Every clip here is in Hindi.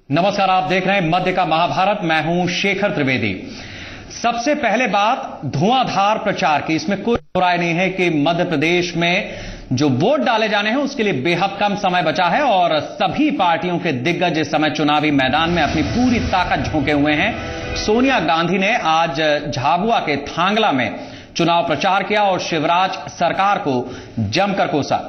नमस्कार, आप देख रहे हैं मध्य का महाभारत। मैं हूं शेखर त्रिवेदी। सबसे पहले बात धुआंधार प्रचार की। इसमें कोई राय नहीं है कि मध्य प्रदेश में जो वोट डाले जाने हैं उसके लिए बेहद कम समय बचा है और सभी पार्टियों के दिग्गज इस समय चुनावी मैदान में अपनी पूरी ताकत झोंके हुए हैं। सोनिया गांधी ने आज झाबुआ के थांगला में चुनाव प्रचार किया और शिवराज सरकार को जमकर कोसा।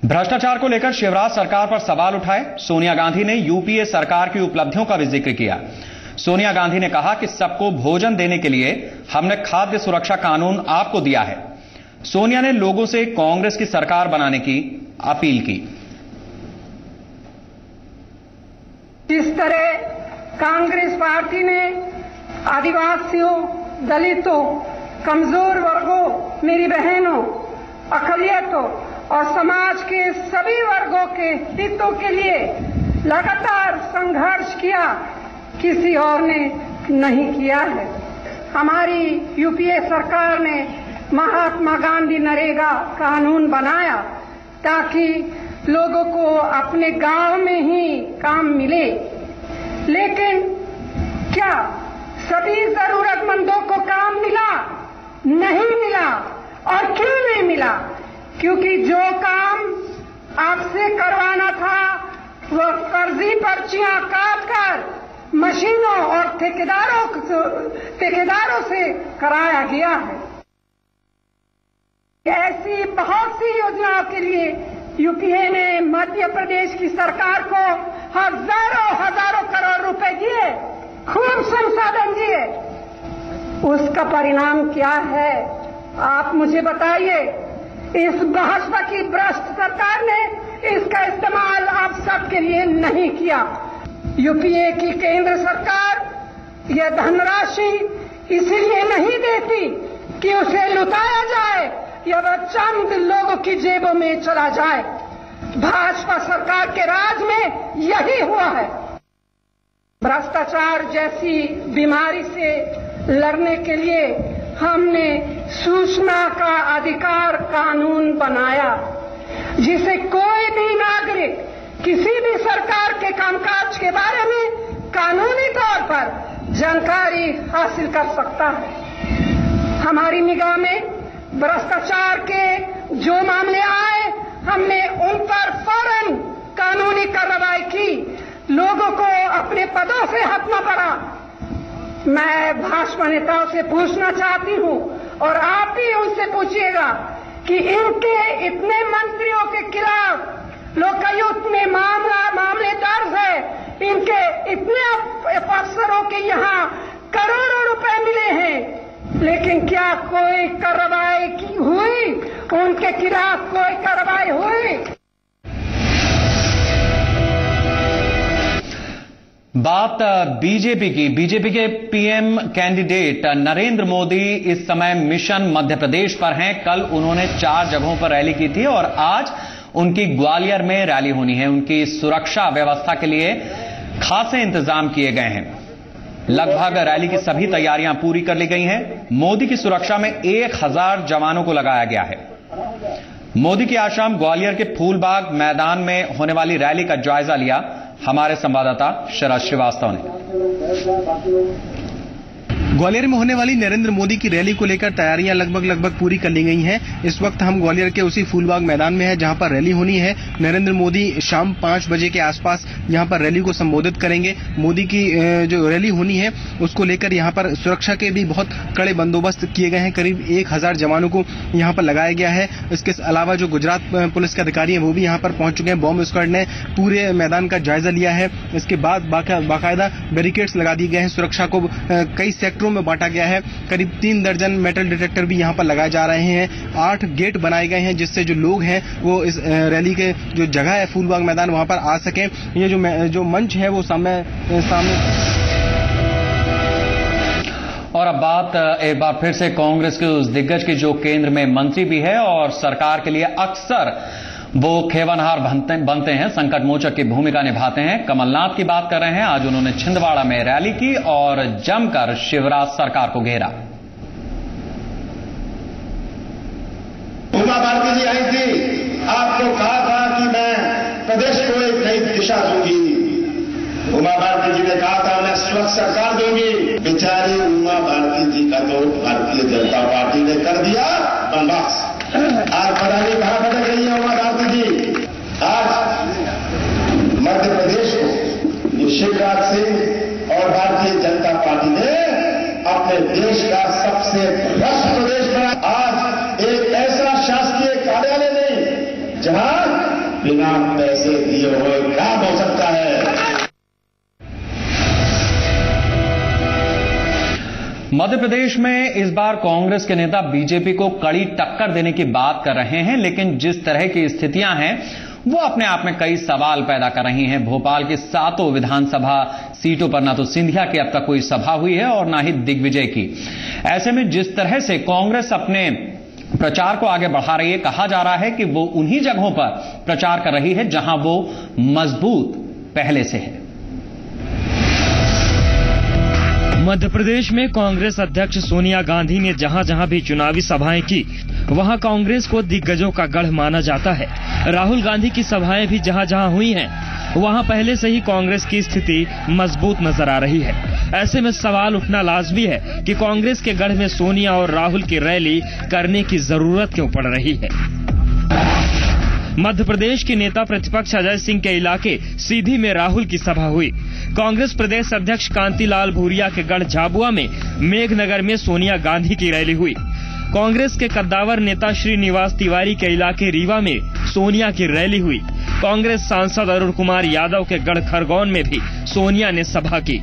भ्रष्टाचार को लेकर शिवराज सरकार पर सवाल उठाए। सोनिया गांधी ने यूपीए सरकार की उपलब्धियों का भी जिक्र किया। सोनिया गांधी ने कहा कि सबको भोजन देने के लिए हमने खाद्य सुरक्षा कानून आपको दिया है। सोनिया ने लोगों से कांग्रेस की सरकार बनाने की अपील की। जिस तरह कांग्रेस पार्टी ने आदिवासियों, दलितों, कमजोर वर्गों, मेरी बहनों, अकलियतों और समाज के सभी वर्गों के हितों के लिए लगातार संघर्ष किया, किसी और ने नहीं किया है। हमारी यूपीए सरकार ने महात्मा गांधी नरेगा कानून बनाया ताकि लोगों को अपने गांव में ही काम मिले। लेकिन क्या सभी जरूरतमंदों को काम मिला? नहीं मिला। और क्यों नहीं मिला? क्योंकि जो काम आपसे करवाना था वो फर्जी पर्चियां काटकर मशीनों और ठेकेदारों से कराया गया है। ऐसी बहुत सी योजनाओं के लिए यूपीए ने मध्य प्रदेश की सरकार को हजारों करोड़ रुपए दिए, खूब संसाधन दिए। उसका परिणाम क्या है आप मुझे बताइए। इस भाजपा की भ्रष्ट सरकार ने इसका इस्तेमाल आप सबके लिए नहीं किया। यूपीए की केंद्र सरकार यह धनराशि इसलिए नहीं देती कि उसे लुटाया जाए या वह चंद लोगों की जेबों में चला जाए। भाजपा सरकार के राज में यही हुआ है। भ्रष्टाचार जैसी बीमारी से लड़ने के लिए हमने सूचना का अधिकार कानून बनाया, जिसे कोई भी नागरिक किसी भी सरकार के कामकाज के बारे में कानूनी तौर पर जानकारी हासिल कर सकता है। हमारी निगाह में भ्रष्टाचार के जो मामले आए, हमने उन पर फौरन कानूनी कार्रवाई की। लोगों को अपने पदों से हटना पड़ा। मैं भाजपा नेताओं से पूछना चाहती हूं और आप भी उनसे पूछिएगा कि इनके इतने मंत्रियों के खिलाफ लोकायुक्त में मामले दर्ज है। इनके इतने अफसरों के यहाँ करोड़ों रुपए मिले हैं, लेकिन क्या कोई कार्रवाई हुई? उनके खिलाफ कोई कार्रवाई हुई? बात बीजेपी की। बीजेपी के पीएम कैंडिडेट नरेंद्र मोदी इस समय मिशन मध्य प्रदेश पर हैं। कल उन्होंने 4 जगहों पर रैली की थी और आज उनकी ग्वालियर में रैली होनी है। उनकी सुरक्षा व्यवस्था के लिए खासे इंतजाम किए गए हैं। लगभग रैली की सभी तैयारियां पूरी कर ली गई हैं। मोदी की सुरक्षा में 1000 जवानों को लगाया गया है। मोदी की आज शाम ग्वालियर के फूलबाग मैदान में होने वाली रैली का जायजा लिया हमारे संवाददाता शरद श्रीवास्तव ने। ग्वालियर में होने वाली नरेंद्र मोदी की रैली को लेकर तैयारियां लगभग पूरी कर ली गई हैं। इस वक्त हम ग्वालियर के उसी फूलबाग मैदान में हैं जहां पर रैली होनी है। नरेंद्र मोदी शाम 5 बजे के आसपास यहां पर रैली को संबोधित करेंगे। मोदी की जो रैली होनी है उसको लेकर यहां पर सुरक्षा के भी बहुत कड़े बंदोबस्त किए गए हैं। करीब 1000 जवानों को यहां पर लगाया गया है। इसके अलावा जो गुजरात पुलिस के अधिकारी हैं वो भी यहां पर पहुंच चुके हैं। बॉम्ब स्क्वाड ने पूरे मैदान का जायजा लिया है। इसके बाद बाकायदा बैरिकेड्स लगा दिए गए हैं। सुरक्षा को कई सेक्टरों में बांटा गया है। करीब 3 दर्जन मेटल डिटेक्टर भी यहां पर लगाए जा रहे हैं। 8 गेट बनाए गए हैं जिससे जो लोग हैं वो इस रैली के जो जगह है फूलबाग मैदान वहां पर आ सकें। ये जो मंच है वो सामने और अब बात एक बार फिर से कांग्रेस के उस दिग्गज की जो केंद्र में मंत्री भी है और सरकार के लिए अक्सर वो खेवनहार बनते हैं, संकट मोचक की भूमिका निभाते हैं। कमलनाथ की बात कर रहे हैं। आज उन्होंने छिंदवाड़ा में रैली की और जमकर शिवराज सरकार को घेरा। उमा भारती जी आई थी, आपको कहा था कि मैं प्रदेश को एक नई भारती जी ने कहा था मैं स्वच्छ सरकार दूंगी, बेचारी उमा भारती जी का तो भारतीय जनता पार्टी ने कर दिया बनवास। आज पता नहीं कहां भटक रही है उमा भारती जी। आज मध्य प्रदेश को शिवराज सिंह और भारतीय जनता पार्टी ने अपने देश का सबसे भ्रष्ट प्रदेश बना। आज एक ऐसा शासकीय कार्यालय नहीं जहां बिना पैसे दिए हुए काम हो सकता है। मध्य प्रदेश में इस बार कांग्रेस के नेता बीजेपी को कड़ी टक्कर देने की बात कर रहे हैं, लेकिन जिस तरह की स्थितियां हैं वो अपने आप में कई सवाल पैदा कर रही हैं। भोपाल की 7 विधानसभा सीटों पर ना तो सिंधिया की अब तक कोई सभा हुई है और ना ही दिग्विजय की। ऐसे में जिस तरह से कांग्रेस अपने प्रचार को आगे बढ़ा रही है, कहा जा रहा है कि वो उन्हीं जगहों पर प्रचार कर रही है जहां वो मजबूत पहले से है। मध्य प्रदेश में कांग्रेस अध्यक्ष सोनिया गांधी ने जहां जहां भी चुनावी सभाएं की वहां कांग्रेस को दिग्गजों का गढ़ माना जाता है। राहुल गांधी की सभाएं भी जहां जहां हुई हैं वहां पहले से ही कांग्रेस की स्थिति मजबूत नजर आ रही है। ऐसे में सवाल उठना लाजमी है कि कांग्रेस के गढ़ में सोनिया और राहुल की रैली करने की जरूरत क्यों पड़ रही है। मध्य प्रदेश के नेता प्रतिपक्ष अजय सिंह के इलाके सीधी में राहुल की सभा हुई। कांग्रेस प्रदेश अध्यक्ष कांतिलाल भूरिया के गढ़ झाबुआ में मेघनगर में सोनिया गांधी की रैली हुई। कांग्रेस के कद्दावर नेता श्रीनिवास तिवारी के इलाके रीवा में सोनिया की रैली हुई। कांग्रेस सांसद अरुण कुमार यादव के गढ़ खरगोन में भी सोनिया ने सभा की।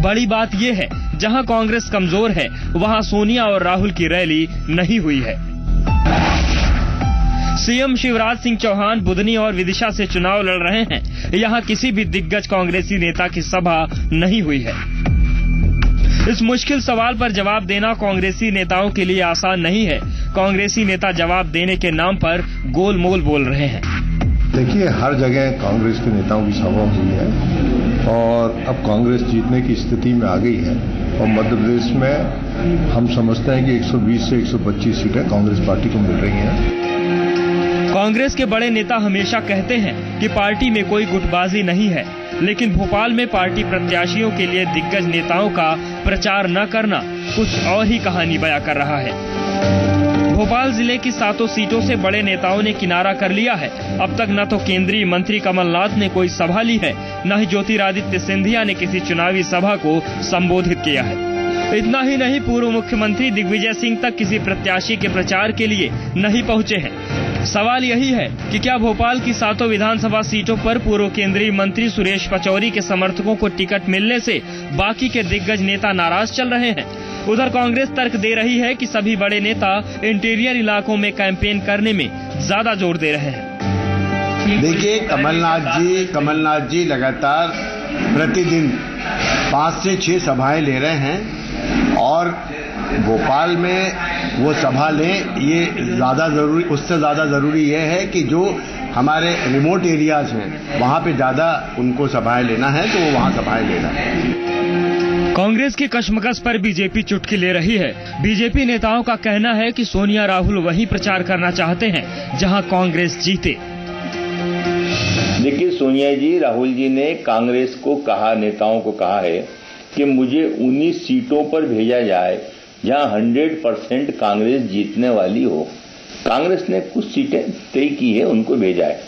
बड़ी बात यह है जहां कांग्रेस कमजोर है वहां सोनिया और राहुल की रैली नहीं हुई है। सीएम शिवराज सिंह चौहान बुधनी और विदिशा से चुनाव लड़ रहे हैं। यहां किसी भी दिग्गज कांग्रेसी नेता की सभा नहीं हुई है। इस मुश्किल सवाल पर जवाब देना कांग्रेसी नेताओं के लिए आसान नहीं है। कांग्रेसी नेता जवाब देने के नाम पर गोलमोल बोल रहे हैं। देखिए, हर जगह कांग्रेस के नेताओं की सभा हुई है और अब कांग्रेस जीतने की स्थिति में आ गई है और मध्य प्रदेश में हम समझते हैं कि 120 से 125 सीटें कांग्रेस पार्टी को मिल रही हैं। कांग्रेस के बड़े नेता हमेशा कहते हैं कि पार्टी में कोई गुटबाजी नहीं है, लेकिन भोपाल में पार्टी प्रत्याशियों के लिए दिग्गज नेताओं का प्रचार न करना कुछ और ही कहानी बयां कर रहा है। भोपाल जिले की 7 सीटों से बड़े नेताओं ने किनारा कर लिया है। अब तक न तो केंद्रीय मंत्री कमलनाथ ने कोई सभा ली है, न ही ज्योतिरादित्य सिंधिया ने किसी चुनावी सभा को संबोधित किया है। इतना ही नहीं, पूर्व मुख्यमंत्री दिग्विजय सिंह तक किसी प्रत्याशी के प्रचार के लिए नहीं पहुंचे हैं। सवाल यही है कि क्या भोपाल की 7 विधानसभा सीटों पर पूर्व केंद्रीय मंत्री सुरेश पचौरी के समर्थकों को टिकट मिलने से बाकी के दिग्गज नेता नाराज चल रहे हैं। उधर कांग्रेस तर्क दे रही है कि सभी बड़े नेता इंटीरियर इलाकों में कैंपेन करने में ज्यादा जोर दे रहे हैं। देखिए, कमलनाथ जी लगातार प्रतिदिन 5 से 6 सभाएं ले रहे हैं और भोपाल में वो सभा लें, ये ज्यादा जरूरी, उससे ज्यादा जरूरी ये है कि जो हमारे रिमोट एरियाज हैं वहां पे ज्यादा उनको सभाएं लेना है तो वो वहां सभाएं लेना है। कांग्रेस की कशमकश पर बीजेपी चुटकी ले रही है। बीजेपी नेताओं का कहना है कि सोनिया राहुल वही प्रचार करना चाहते हैं जहां कांग्रेस जीते। देखिए, सोनिया जी, राहुल जी ने कांग्रेस को कहा, नेताओं को कहा है कि मुझे 19 सीटों पर भेजा जाए जहां 100% कांग्रेस जीतने वाली हो। कांग्रेस ने कुछ सीटें तय की है, उनको भेजा है,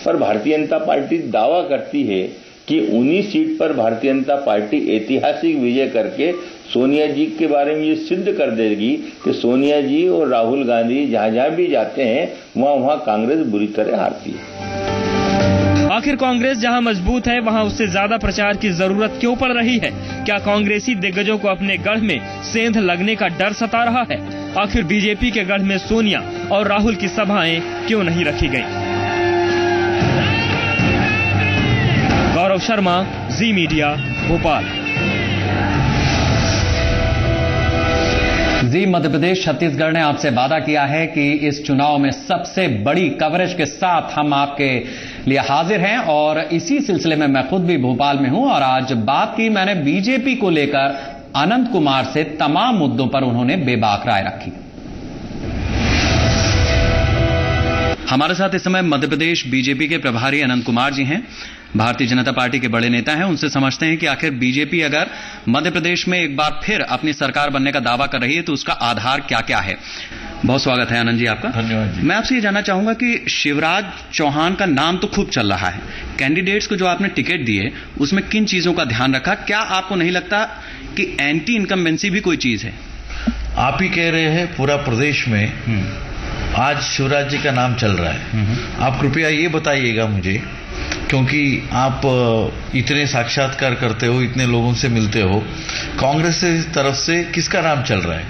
पर भारतीय जनता पार्टी दावा करती है कि 19 सीट पर भारतीय जनता पार्टी ऐतिहासिक विजय करके सोनिया जी के बारे में ये सिद्ध कर देगी कि सोनिया जी और राहुल गांधी जहां जहां भी जाते हैं वहां कांग्रेस बुरी तरह हारती है। आखिर कांग्रेस जहां मजबूत है वहां उससे ज्यादा प्रचार की जरूरत क्यों पड़ रही है? क्या कांग्रेसी दिग्गजों को अपने गढ़ में सेंध लगने का डर सता रहा है? आखिर बीजेपी के गढ़ में सोनिया और राहुल की सभाएं क्यों नहीं रखी गई? गौरव शर्मा, जी मीडिया, भोपाल। जी मध्य प्रदेश छत्तीसगढ़ ने आपसे वादा किया है कि इस चुनाव में सबसे बड़ी कवरेज के साथ हम आपके लिए हाजिर हैं और इसी सिलसिले में मैं खुद भी भोपाल में हूं और आज बात की मैंने बीजेपी को लेकर अनंत कुमार से। तमाम मुद्दों पर उन्होंने बेबाक राय रखी। हमारे साथ इस समय मध्य प्रदेश बीजेपी के प्रभारी अनंत कुमार जी हैं, भारतीय जनता पार्टी के बड़े नेता हैं। उनसे समझते हैं कि आखिर बीजेपी अगर मध्य प्रदेश में एक बार फिर अपनी सरकार बनने का दावा कर रही है तो उसका आधार क्या क्या है। बहुत स्वागत है आनंद जी आपका। धन्यवाद जी। मैं आपसे ये जानना चाहूंगा कि शिवराज चौहान का नाम तो खूब चल रहा है, कैंडिडेट्स को जो आपने टिकट दिए उसमें किन चीजों का ध्यान रखा? क्या आपको नहीं लगता कि एंटी इनकम्बेंसी भी कोई चीज है? आप ही कह रहे हैं पूरा प्रदेश में आज शिवराज जी का नाम चल रहा है। आप कृपया ये बताइएगा मुझे, क्योंकि आप इतने साक्षात्कार करते हो, इतने लोगों से मिलते हो, कांग्रेस की तरफ से किसका नाम चल रहा है?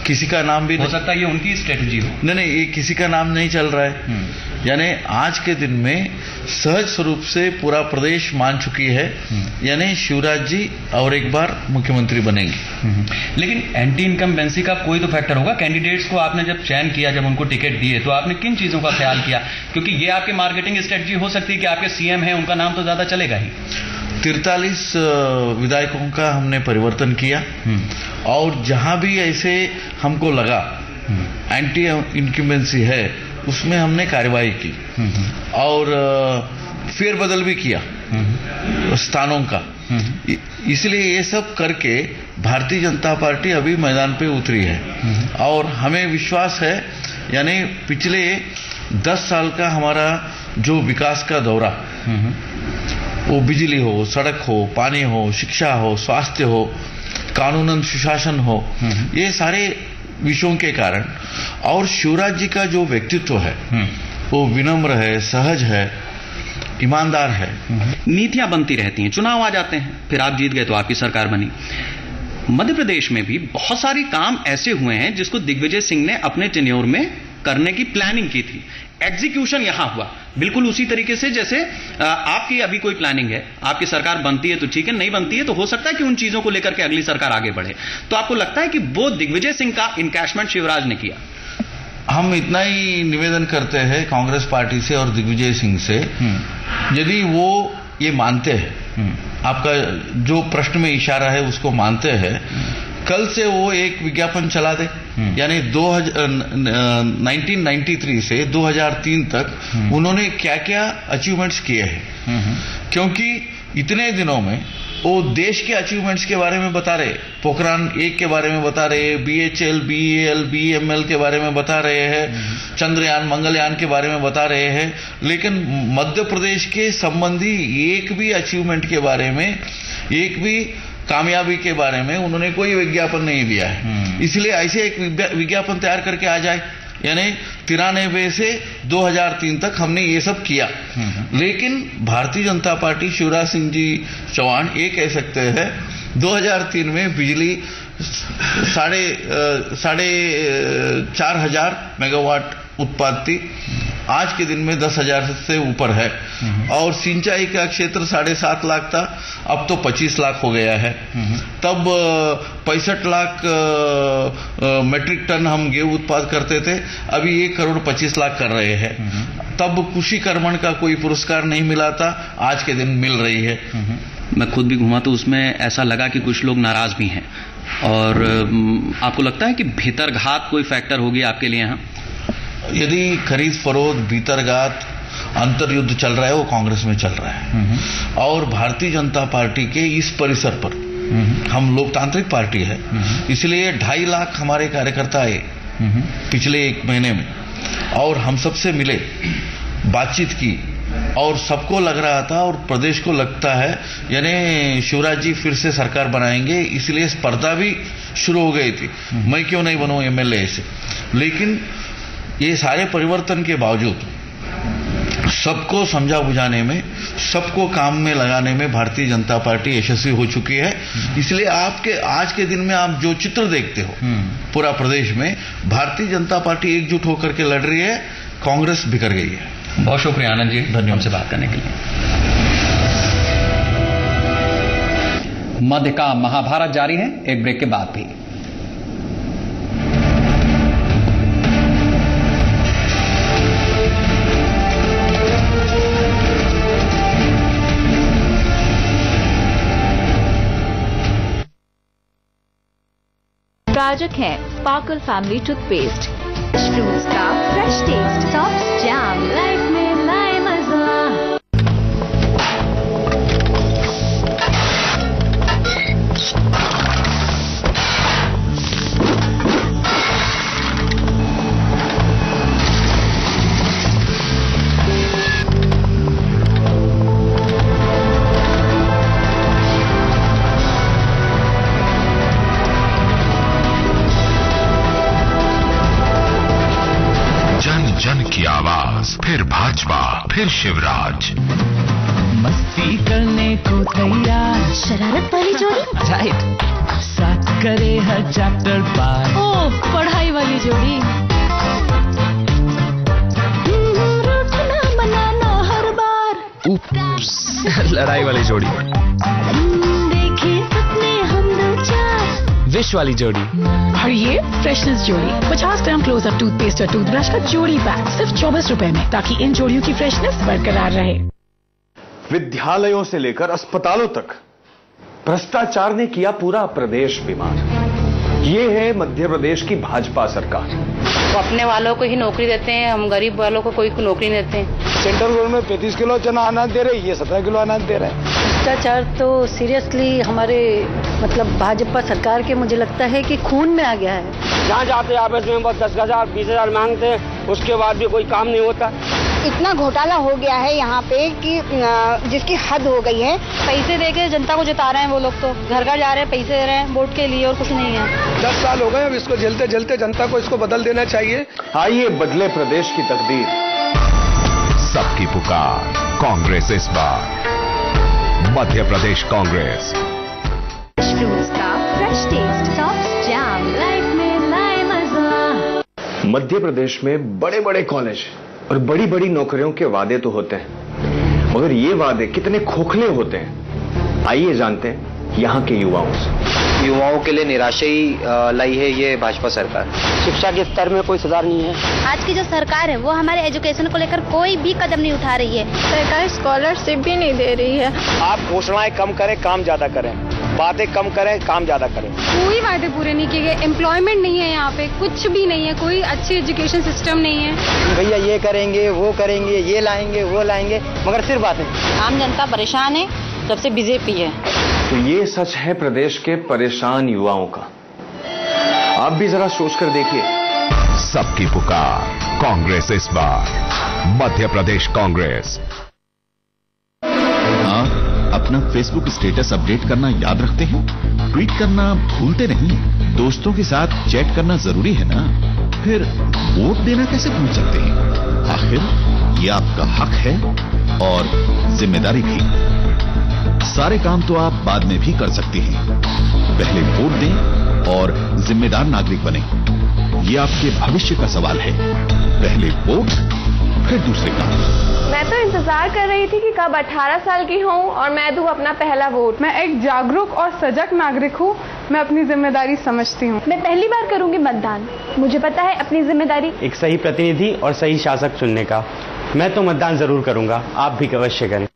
किसी का नाम भी हो सकता है ये उनकी स्ट्रेटजी हो। नहीं, ये किसी का नाम नहीं चल रहा है। यानी आज के दिन में सहज स्वरूप से पूरा प्रदेश मान चुकी है, यानी शिवराज जी और एक बार मुख्यमंत्री बनेंगे। लेकिन एंटी इनकम्बेंसी का कोई तो फैक्टर होगा। कैंडिडेट्स को आपने जब चयन किया, जब उनको टिकट दिए, तो आपने किन चीजों का ख्याल किया? क्योंकि ये आपकी मार्केटिंग स्ट्रेटजी हो सकती है कि आपके सीएम हैं, उनका नाम तो ज्यादा चलेगा ही। 43 विधायकों का हमने परिवर्तन किया और जहां भी ऐसे हमको लगा एंटी इनकम्बेंसी है उसमें हमने कार्रवाई की और फेरबदल भी किया स्थानों का। इसलिए ये सब करके भारतीय जनता पार्टी अभी मैदान पे उतरी है और हमें विश्वास है, यानी पिछले 10 साल का हमारा जो विकास का दौरा, वो बिजली हो, सड़क हो, पानी हो, शिक्षा हो, स्वास्थ्य हो, कानूनन सुशासन हो, ये सारे विषयों के कारण और शिवराज जी का जो व्यक्तित्व है वो विनम्र है, सहज है, ईमानदार है। नीतियां बनती रहती हैं, चुनाव आ जाते हैं, फिर आप जीत गए तो आपकी सरकार बनी। मध्य प्रदेश में भी बहुत सारी काम ऐसे हुए हैं जिसको दिग्विजय सिंह ने अपने टेन्योर में करने की प्लानिंग की थी। एग्जीक्यूशन यहां हुआ बिल्कुल उसी तरीके से जैसे आपकी अभी कोई प्लानिंग है, आपकी सरकार बनती है तो ठीक है, नहीं बनती है तो हो सकता है कि उन चीजों को लेकर के अगली सरकार आगे बढ़े। तो आपको लगता है कि वो दिग्विजय सिंह का इनकैशमेंट शिवराज ने किया? हम इतना ही निवेदन करते हैं कांग्रेस पार्टी से और दिग्विजय सिंह से, यदि वो ये मानते हैं, आपका जो प्रश्न में इशारा है उसको मानते हैं, कल से वो एक विज्ञापन चला दे, यानी 1993 से 2003 तक उन्होंने क्या क्या अचीवमेंट्स किए हैं। क्योंकि इतने दिनों में वो देश के अचीवमेंट्स के बारे में बता रहे, पोखरान 1 के बारे में बता रहे, BHL, BEL, BML के बारे में बता रहे हैं, चंद्रयान, मंगलयान के बारे में बता रहे हैं, लेकिन मध्य प्रदेश के संबंधी एक भी अचीवमेंट के बारे में, एक भी कामयाबी के बारे में उन्होंने कोई विज्ञापन नहीं दिया है। इसलिए ऐसे एक विज्ञापन तैयार करके आ जाए, यानी 93 से 2003 तक हमने ये सब किया। लेकिन भारतीय जनता पार्टी, शिवराज सिंह जी चौहान ये कह सकते हैं 2003 में बिजली 4,500 मेगावाट उत्पादती आज के दिन में 10,000 से ऊपर है और सिंचाई का क्षेत्र 7.5 लाख था, अब तो 25 लाख हो गया है। तब 65 लाख मेट्रिक टन हम गेहूं उत्पाद करते थे, अभी 1 करोड़ 25 लाख कर रहे हैं। तब कृषि कर्मण का कोई पुरस्कार नहीं मिला था, आज के दिन मिल रही है। मैं खुद भी घूमा तो उसमें ऐसा लगा कि कुछ लोग नाराज भी हैं। और आपको लगता है कि भीतरघात कोई फैक्टर होगी आपके लिए यहाँ? यदि खरीद फरोख्त, भीतरघात, अंतर्युद्ध चल रहा है वो कांग्रेस में चल रहा है और भारतीय जनता पार्टी के इस परिसर पर, हम लोकतांत्रिक पार्टी है, इसलिए 2.5 लाख हमारे कार्यकर्ता आए पिछले 1 महीने में और हम सबसे मिले, बातचीत की और सबको लग रहा था और प्रदेश को लगता है यानी शिवराज जी फिर से सरकार बनाएंगे, इसलिए स्पर्धा भी शुरू हो गई थी, मैं क्यों नहीं बनूं MLA से। लेकिन ये सारे परिवर्तन के बावजूद सबको समझा बुझाने में, सबको काम में लगाने में भारतीय जनता पार्टी यशस्वी हो चुकी है। इसलिए आपके आज के दिन में आप जो चित्र देखते हो पूरा प्रदेश में, भारतीय जनता पार्टी एकजुट होकर के लड़ रही है, कांग्रेस बिखर गई है। बहुत शुक्रिया आनंद जी, धन्यवाद हमसे बात करने के लिए। मध्य का महाभारत जारी है, एक ब्रेक के बाद भी। प्रायोजक हैं स्पार्कल फैमिली टूथपेस्ट, फ्रूट्स का fresh taste, soft jam, life में लाए मजा। जन की आवाज, फिर भाजपा, फिर शिवराज। मस्ती करने को तैयार, शरारत वाली जोड़ी, राइट, साथ करे हर चैप्टर पार। ओह, पढ़ाई वाली जोड़ी, रूठना मनाना हर बार। उप्स, लड़ाई वाली जोड़ी, देखे सपने हम दो चार। विश वाली जोड़ी, और ये फ्रेशनेस जोड़ी, 50 ग्राम क्लोजअप टूथपेस्ट और टूथब्रश का जोड़ी पैक सिर्फ 24 रुपए में, ताकि इन जोड़ियों की फ्रेशनेस बरकरार रहे। विद्यालयों से लेकर अस्पतालों तक भ्रष्टाचार ने किया पूरा प्रदेश बीमार। ये है मध्य प्रदेश की भाजपा सरकार। वो अपने वालों को ही नौकरी देते हैं, हम गरीब वालों को कोई नौकरी नहीं देते हैं। सेंट्रल गवर्नमेंट 35 किलो चना अनाज दे रही है, ये 17 किलो अनाज दे रहे हैं। भ्रष्टाचार तो सीरियसली हमारे मतलब भाजपा सरकार के मुझे लगता है कि खून में आ गया है। जहाँ जाते आपस में बस 10,000 20,000 मांगते हैं, उसके बाद भी कोई काम नहीं होता। इतना घोटाला हो गया है यहाँ पे कि जिसकी हद हो गई है। पैसे देके जनता को जिता रहे हैं वो लोग, तो घर घर जा रहे हैं, पैसे दे रहे हैं वोट के लिए और कुछ नहीं है। 10 साल हो गए, अब इसको झेलते झेलते जनता को इसको बदल देना चाहिए। आइए बदले प्रदेश की तकदीर। सबकी पुकार, कांग्रेस इस बार, मध्य प्रदेश कांग्रेस। फ्रूट्स का fresh taste, soft jam, life में लाए मजा। मध्य प्रदेश में बड़े बड़े कॉलेज और बड़ी बड़ी नौकरियों के वादे तो होते हैं, मगर ये वादे कितने खोखले होते हैं, आइए जानते हैं यहाँ के युवाओं से। युवाओं के लिए निराशा ही लाई है ये भाजपा सरकार। शिक्षा के स्तर में कोई सुधार नहीं है। आज की जो सरकार है वो हमारे एजुकेशन को लेकर कोई भी कदम नहीं उठा रही है। सरकार स्कॉलरशिप भी नहीं दे रही है। आप घोषणाएं कम करें, काम ज्यादा करें, बातें कम करें, काम ज्यादा करें। कोई वादे पूरे नहीं किए गए। एम्प्लॉयमेंट नहीं है यहाँ पे, कुछ भी नहीं है, कोई अच्छी एजुकेशन सिस्टम नहीं है। भैया ये करेंगे, वो करेंगे, ये लाएंगे, वो लाएंगे, मगर सिर्फ बातें। आम जनता परेशान है जब से बीजेपी है। तो ये सच है प्रदेश के परेशान युवाओं का। आप भी जरा सोच कर देखिए। सबकी पुकार, कांग्रेस इस बार, मध्य प्रदेश कांग्रेस। आप अपना फेसबुक स्टेटस अपडेट करना याद रखते हैं? ट्वीट करना भूलते नहीं? दोस्तों के साथ चैट करना जरूरी है ना? फिर वोट देना कैसे भूल सकते हैं? आखिर ये आपका हक है और जिम्मेदारी भी। सारे काम तो आप बाद में भी कर सकते हैं, पहले वोट दें और जिम्मेदार नागरिक बने। ये आपके भविष्य का सवाल है। पहले वोट, फिर दूसरे काम। मैं तो इंतजार कर रही थी कि कब 18 साल की हूँ और मैं दूँ अपना पहला वोट। मैं एक जागरूक और सजग नागरिक हूँ, मैं अपनी जिम्मेदारी समझती हूँ। मैं पहली बार करूँगी मतदान, मुझे पता है अपनी जिम्मेदारी। एक सही प्रतिनिधि और सही शासक चुनने का। मैं तो मतदान जरूर करूंगा, आप भी अवश्य करें।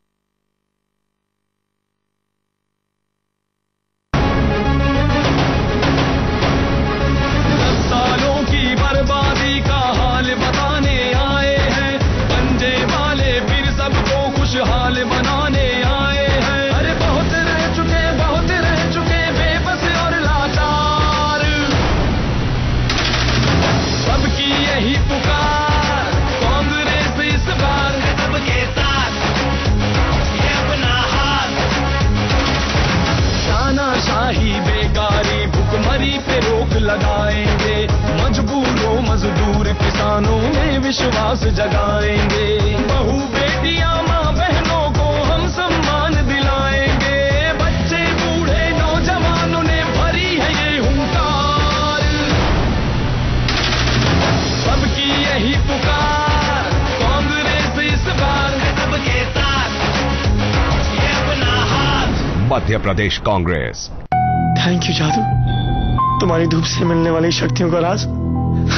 लगाएंगे, मजबूरों मजदूर किसानों में विश्वास जगाएंगे। बहू बेटियां मां बहनों को हम सम्मान दिलाएंगे। बच्चे बूढ़े नौजवानों ने भरी है ये हुंकार। सबकी यही पुकार, कांग्रेस इस बार सबके साथ, ये अपना हाथ। मध्य प्रदेश कांग्रेस। थैंक यू जादू, तुम्हारी धूप से मिलने वाली शक्तियों का राज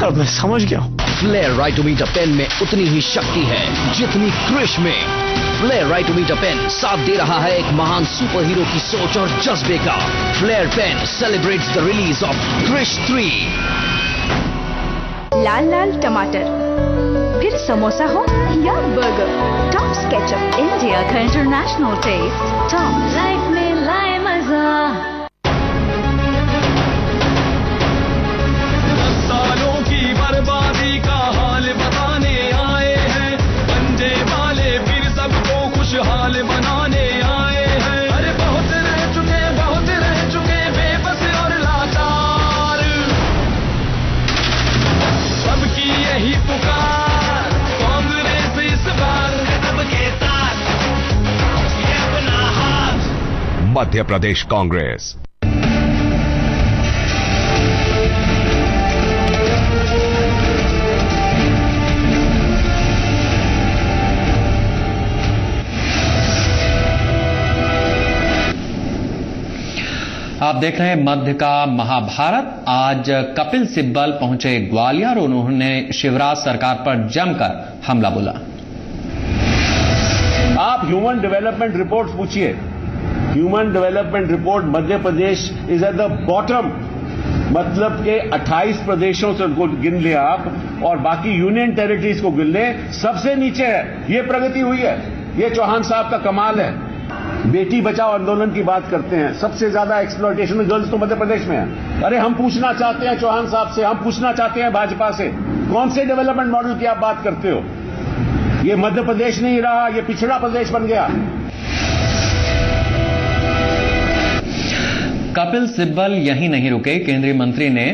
अब मैं समझ गया हूँ। फ्लेयर राइटोमीटर पेन में उतनी ही शक्ति है जितनी क्रिश में। फ्लेयर राइटोमीटर पेन साथ दे रहा है एक महान सुपर हीरो की सोच और जज्बे का। Flair pen celebrates the release of Krrish 3। लाल लाल टमाटर, फिर समोसा हो या बर्गर, टॉप्स केचप, इंडिया का इंटरनेशनल टेस्ट। टॉप्स, लाइफ में लाए मजा। 10 सालों की बर्बादी का हाल बताने आए हैं, बनने वाले फिर सबको खुशहाल बनाने आए हैं। अरे बहुत रह चुके बेबस और लाचार, सबकी यही पुकार, कांग्रेस इस बार सबके साथ, ये अपना हाथ। मध्य प्रदेश कांग्रेस। आप देख रहे हैं मध्य का महाभारत। आज कपिल सिब्बल पहुंचे ग्वालियर, उन्होंने शिवराज सरकार पर जमकर हमला बोला। आप ह्यूमन डेवलपमेंट रिपोर्ट पूछिए, human development report Madhya Pradesh is at the bottom, मतलब के 28 प्रदेशों से उनको गिन ले आप और बाकी यूनियन टेरिटरीज को गिन ले, सबसे नीचे है। ये प्रगति हुई है, ये चौहान साहब का कमाल है। बेटी बचाओ आंदोलन की बात करते हैं, सबसे ज्यादा एक्सप्लॉयटेशन में गर्ल्स तो मध्य प्रदेश में है। अरे हम पूछना चाहते हैं चौहान साहब से, हम पूछना चाहते हैं भाजपा से, कौन से डेवलपमेंट मॉडल की आप बात करते हो? ये मध्य प्रदेश नहीं रहा, ये पिछड़ा प्रदेश बन गया। कपिल सिब्बल यहीं नहीं रुके। केंद्रीय मंत्री ने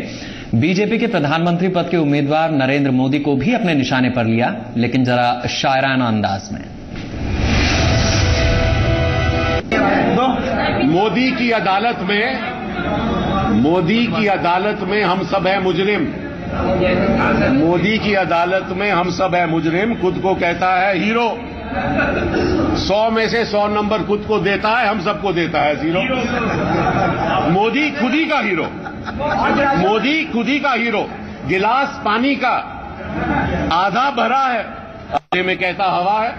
बीजेपी के प्रधानमंत्री पद के उम्मीदवार नरेंद्र मोदी को भी अपने निशाने पर लिया, लेकिन जरा शायराना अंदाज में। तो मोदी की अदालत में हम सब है मुजरिम, मोदी की अदालत में हम सब है मुजरिम, खुद को कहता है हीरो। 100 में से 100 नंबर खुद को देता है, हम सबको देता है 0। मोदी खुद ही का हीरो, मोदी खुद ही का हीरो। गिलास पानी का आधा भरा है, आधे में कहता हवा है।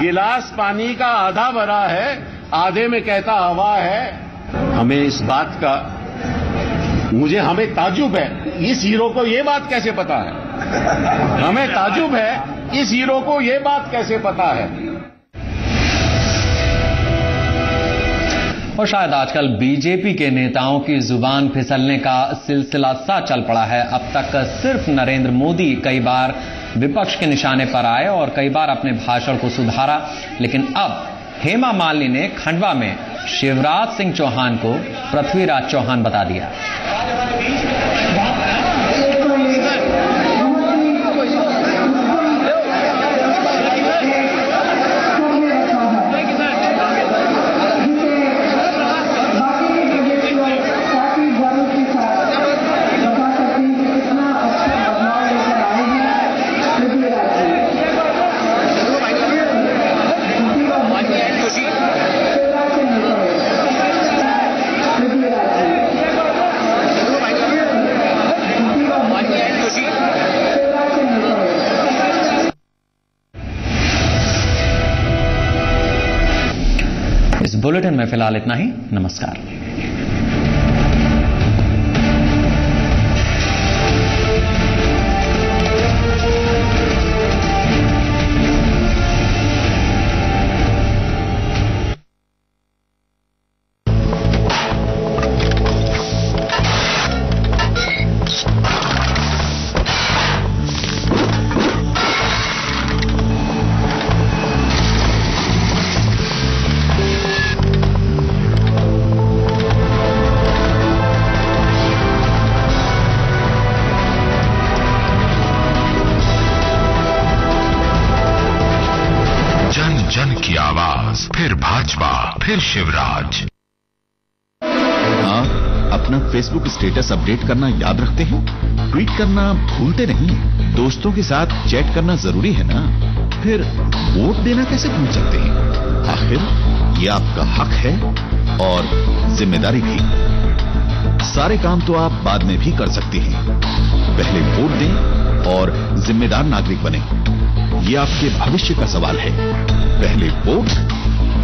गिलास पानी का आधा भरा है, आधे में कहता हवा है। हमें इस बात का हमें ताज्जुब है, इस हीरो को ये बात कैसे पता है? हमें ताज्जुब है, इस हीरो को ये बात कैसे पता है? और शायद आजकल बीजेपी के नेताओं की जुबान फिसलने का सिलसिला सा चल पड़ा है। अब तक सिर्फ नरेंद्र मोदी कई बार विपक्ष के निशाने पर आए और कई बार अपने भाषण को सुधारा, लेकिन अब हेमा मालिनी ने खंडवा में शिवराज सिंह चौहान को पृथ्वीराज चौहान बता दिया। इस बुलेटिन में फिलहाल इतना ही। नमस्कार। जन की आवाज, फिर भाजपा, फिर शिवराज। हाँ, अपना फेसबुक स्टेटस अपडेट करना याद रखते हैं? ट्वीट करना भूलते नहीं? दोस्तों के साथ चैट करना जरूरी है ना? फिर वोट देना कैसे भूल सकते हैं? आखिर ये आपका हक है और जिम्मेदारी भी। सारे काम तो आप बाद में भी कर सकते हैं, पहले वोट दें और जिम्मेदार नागरिक बने। ये आपके भविष्य का सवाल है। पहले वोट,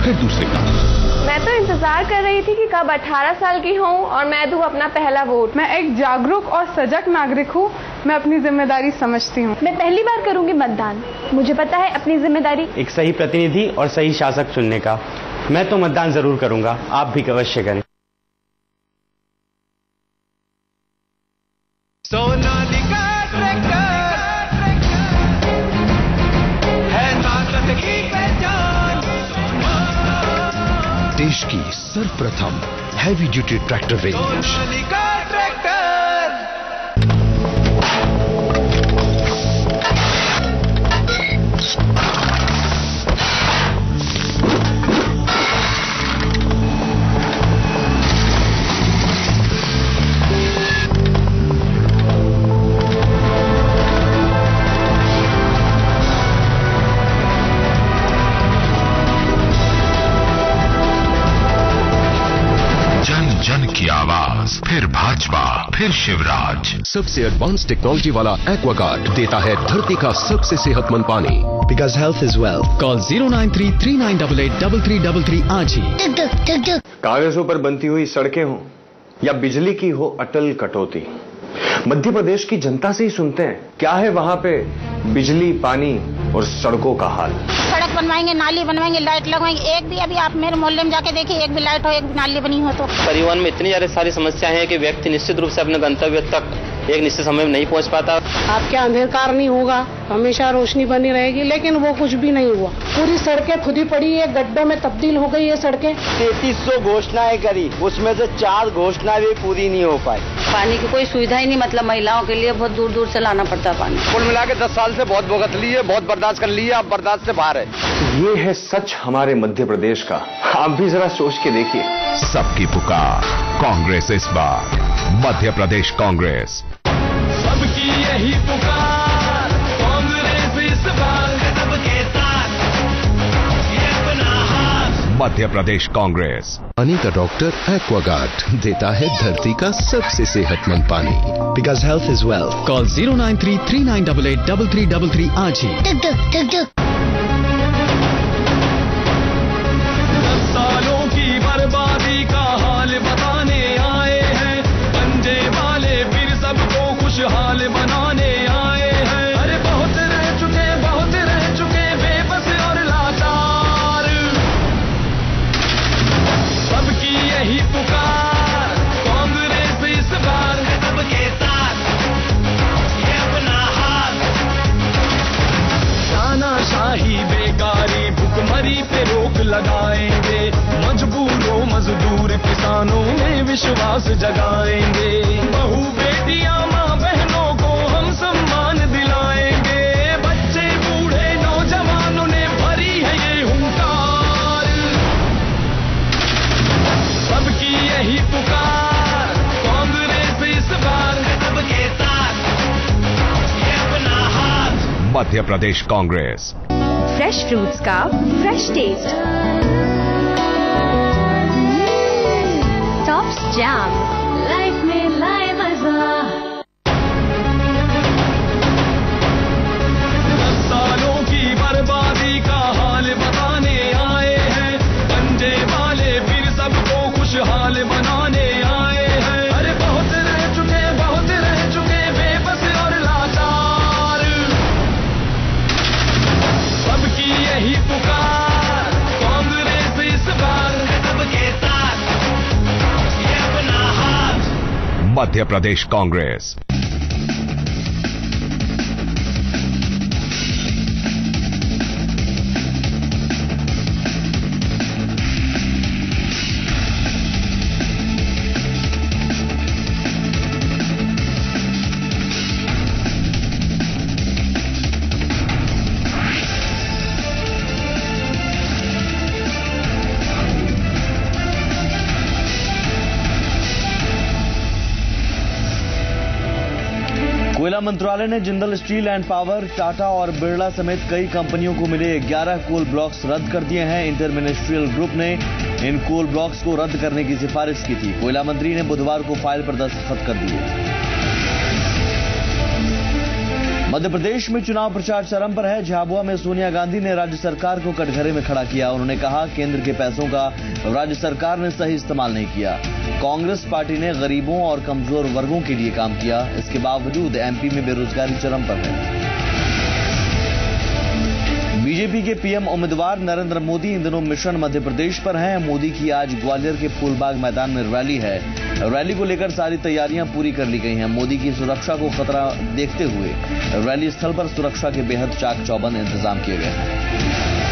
फिर दूसरे काम। मैं तो इंतजार कर रही थी कि कब 18 साल की हूँ और मैं दूँ अपना पहला वोट। मैं एक जागरूक और सजग नागरिक हूँ। मैं अपनी जिम्मेदारी समझती हूँ। मैं पहली बार करूंगी मतदान, मुझे पता है अपनी जिम्मेदारी। एक सही प्रतिनिधि और सही शासक चुनने का मैं तो मतदान जरूर करूंगा, आप भी अवश्य करें। सोनालिका ट्रैक्टर है ताकत की पहचान। देश की सर्वप्रथम heavy duty tractor range. Sonalika tractor. जन की आवाज, फिर भाजपा, फिर शिवराज। सबसे एडवांस टेक्नोलॉजी वाला एक्वागार्ड देता है धरती का सबसे सेहतमंद पानी। Because health is wealth. Call 09339883333 आज ही। कागजों पर बनती हुई सड़कें हों या बिजली की हो अटल कटौती, मध्य प्रदेश की जनता से ही सुनते हैं क्या है वहां पे बिजली, पानी और सड़कों का हाल। सड़क बनवाएंगे, नाली बनवाएंगे, लाइट लगवाएंगे, एक भी अभी आप मेरे मोहल्ले में जाके देखिए एक भी लाइट हो, एक भी नाली बनी हो तो। परिवहन में इतनी ज्यादा सारी समस्याएं हैं कि व्यक्ति निश्चित रूप से अपने गंतव्य तक एक निश्चित समय में नहीं पहुंच पाता। आपके अंधकार नहीं होगा, हमेशा रोशनी बनी रहेगी, लेकिन वो कुछ भी नहीं हुआ। पूरी सड़कें खुदी पड़ी है, गड्ढों में तब्दील हो गई है सड़कें। 3300 घोषणाएं करी, उसमें से 4 घोषणाएं भी पूरी नहीं हो पाई। पानी की कोई सुविधा ही नहीं, मतलब महिलाओं के लिए बहुत दूर दूर से लाना पड़ता है पानी। कुल मिला के 10 साल से बहुत भुगत ली है, बहुत बर्दाश्त कर ली है, अब बर्दाश्त से बाहर है। ये है सच हमारे मध्य प्रदेश का, आप भी जरा सोच के देखिए। सबकी पुकार कांग्रेस इस बार, मध्य प्रदेश कांग्रेस। सबकी यही पुकार, कांग्रेस इस बार सबके साथ, ये अपना हाथ। मध्य प्रदेश कांग्रेस। अनीता डॉक्टर एक्वागार्ड देता है धरती का सबसे सेहतमंद पानी। Because health is wealth. Call 09339883333 आज ही। 10 सालों की बर्बादी का हाल बताने आए हैं, पंजे वाले फिर सबको खुशहाल बनाने आए हैं। अरे बहुत रह चुके बेबस और लाचार। सबकी यही पुकार, कांग्रेस इस बार सबके साथ, ये अपना हाथ। तानाशाही, बेकारी, भुखमरी पे रोक लगाएंगे, मजबूरों मजदूर किसानों में विश्वास जगाएंगे। बहू बेटियां मां बहनों को हम सम्मान दिलाएंगे, बच्चे बूढ़े नौजवानों ने भरी है ये हुंकार। सबकी यही पुकार, कांग्रेस इस बार सबके साथ, ये अपना हाथ। मध्य प्रदेश कांग्रेस। फ्रेश फ्रूट्स का fresh taste, Tops jam, life में लाए मजा। 10 सालों की बर्बादी का हाल बताने आए हैं, पंजे वाले फिर सबको खुशहाल बनाने आए हैं। अरे बहुत रह चुके बेबस और लाचार। सबकी यही पुकार, कांग्रेस इस बार सबके साथ, ये अपना हाथ। मध्य प्रदेश कांग्रेस। कोयला मंत्रालय ने Jindal steel and power, Tata और बिरला समेत कई कंपनियों को मिले 11 कोल ब्लॉक्स रद्द कर दिए हैं। इंटर मिनिस्ट्रियल ग्रुप ने इन कोल ब्लॉक्स को रद्द करने की सिफारिश की थी। कोयला मंत्री ने बुधवार को फाइल पर दस्तखत कर दिए। मध्य प्रदेश में चुनाव प्रचार चरम पर है। झाबुआ में सोनिया गांधी ने राज्य सरकार को कटघरे में खड़ा किया। उन्होंने कहा केंद्र के पैसों का राज्य सरकार ने सही इस्तेमाल नहीं किया। कांग्रेस पार्टी ने गरीबों और कमजोर वर्गों के लिए काम किया। इसके बावजूद एमपी में बेरोजगारी चरम पर है। बीजेपी के पीएम उम्मीदवार नरेंद्र मोदी इन दिनों मिशन मध्य प्रदेश पर हैं। मोदी की आज ग्वालियर के फूलबाग मैदान में रैली है। रैली को लेकर सारी तैयारियां पूरी कर ली गई हैं। मोदी की सुरक्षा को खतरा देखते हुए रैली स्थल पर सुरक्षा के बेहद चाक चौबंद इंतजाम किए गए हैं।